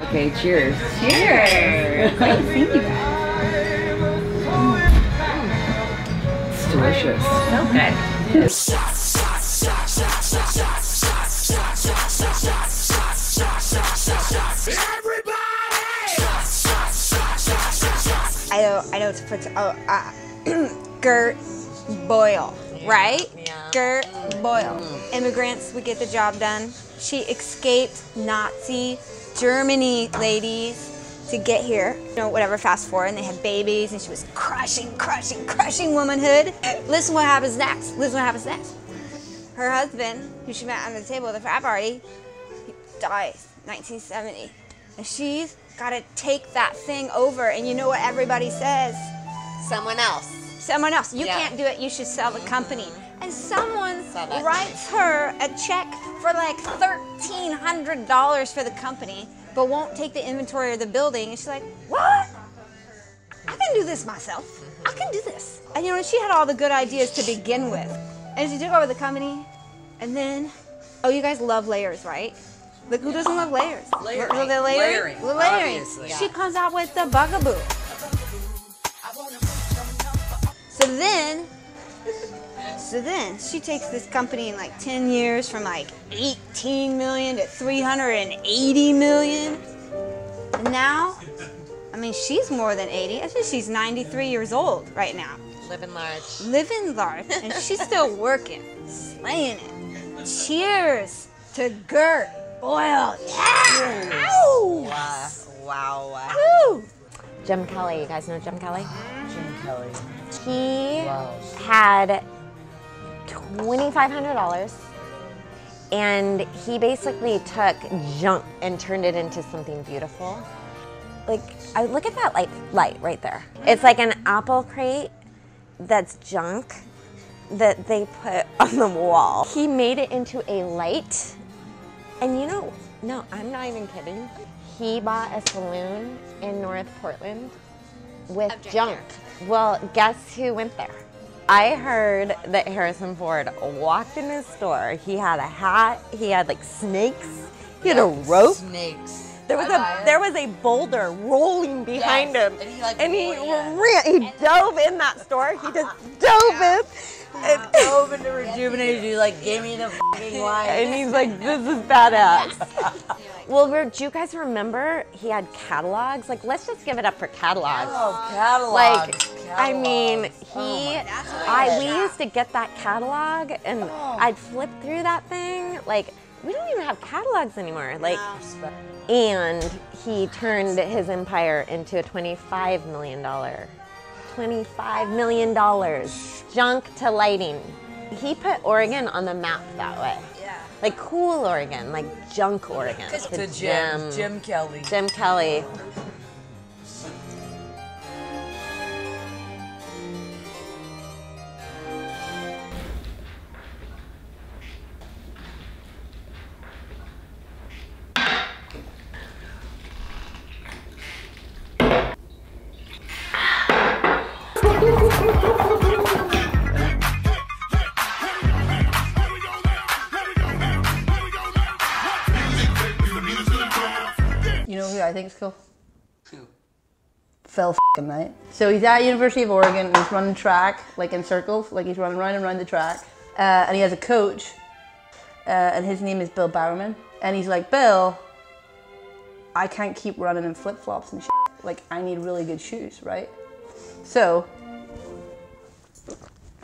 Okay, cheers. Cheers. Great to see you guys. It's delicious. So good. I know it's Gert Boyle, right? Yeah. Gert Boyle. Immigrants would get the job done. She escaped Nazi Germany, ladies, to get here. You know, whatever, fast forward, and they had babies, and she was crushing womanhood. Listen what happens next. Listen what happens next. Her husband, who she met under the table at the frat party, he dies, 1970. And she's got to take that thing over, and you know what everybody says? Someone else. Someone else. You can't do it, you should sell the company. And someone writes her a check for like $1,300 for the company, but won't take the inventory of the building. And she's like, what? I can do this myself. I can do this. And you know, she had all the good ideas to begin with. And she took over the company, and then, oh, you guys love layers, right? Like, who doesn't love layers? Layering. The layering. Obviously. She comes out with the bugaboo. So then she takes this company in like 10 years from like 18 million to 380 million. And now, I mean, she's more than 80. I think she's 93 years old right now. Living large. Living large, and she's still working, slaying it. Cheers to Gert Boyle. Yeah! Ow! Wow. Woo! Jim Kelly, you guys know Jim Kelly? Jim Kelly. He had $2,500, and he basically took junk and turned it into something beautiful. Like, I look at that light right there. It's like an apple crate that's junk that they put on the wall. He made it into a light, and you know, no, I'm not even kidding. He bought a saloon in North Portland with junk. Well, guess who went there? I heard that Harrison Ford walked in his store. He had a hat. He had like snakes. He had a rope. Snakes. There was a boulder rolling behind him, and he dove in that store. He just dove in. And dove into Rejuvenation. He like gave me the fucking line. And he's like, this is badass. Well, do you guys remember he had catalogs? Like, let's just give it up for catalogs. Oh, catalogs. Like, I mean, we used to get that catalog, and I'd flip through that thing. Like, we don't even have catalogs anymore. Like, and he turned his empire into a $25 million. $25 million. Junk to lighting. He put Oregon on the map that way. Yeah. Like cool Oregon, like junk Oregon. To Jim Kelly. Jim Kelly. You know who I think is cool? Who? Phil f***ing Knight. So he's at University of Oregon, and he's running track, like in circles, like he's running round and round the track. And he has a coach, and his name is Bill Bowerman. And he's like, Bill, I can't keep running in flip-flops and shit. Like, I need really good shoes, right? So,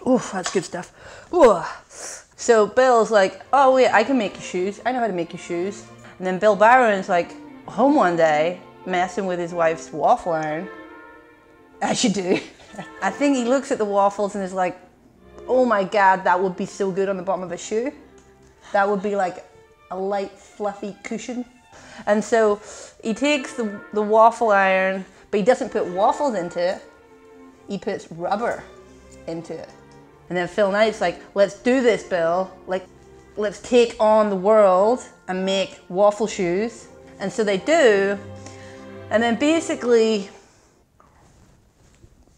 oof, that's good stuff. Ooh. So Bill's like, oh wait, I can make you shoes. I know how to make you shoes. And then Bill Bowerman's like home one day, messing with his wife's waffle iron, as you do. I think he looks at the waffles and is like, oh my God, that would be so good on the bottom of a shoe. That would be like a light, fluffy cushion. And so he takes the waffle iron, but he doesn't put waffles into it. He puts rubber into it. And then Phil Knight's like, let's do this, Bill. Like, let's take on the world and make waffle shoes. And so they do. And then basically,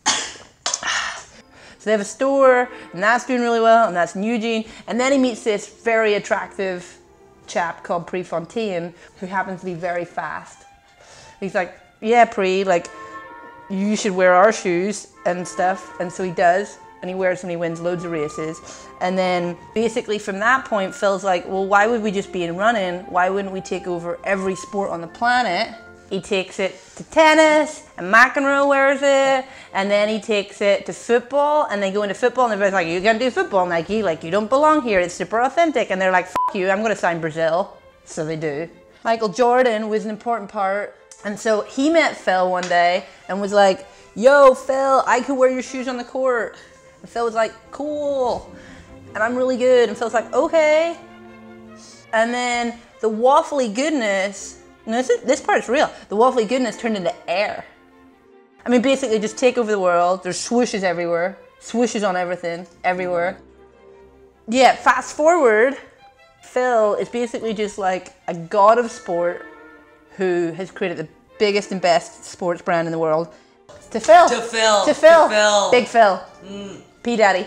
so they have a store, and that's doing really well, and that's in Eugene. And then he meets this very attractive chap called Prefontaine, who happens to be very fast. He's like, yeah, Pri, like, you should wear our shoes and stuff. And so he does, and he wears them and he wins loads of races. And then basically from that point, Phil's like, well, why would we just be in running? Why wouldn't we take over every sport on the planet? He takes it to tennis, and McEnroe wears it, and then he takes it to football, and they go into football, and everybody's like, you can't do football, Nike, like, you don't belong here, it's super authentic. And they're like, fuck you, I'm gonna sign Brazil. So they do. Michael Jordan was an important part. And so he met Phil one day and was like, yo, Phil, I could wear your shoes on the court. And Phil was like, cool. And I'm really good. And Phil's like, okay. And then the waffly goodness, no, this part's real. The waffly goodness turned into air. I mean, basically just take over the world. There's swooshes everywhere. Swooshes on everything, everywhere. Yeah, fast forward, Phil is basically just like a god of sport who has created the biggest and best sports brand in the world. To Phil. To Phil. To Phil. To Phil. Big Phil. P Daddy.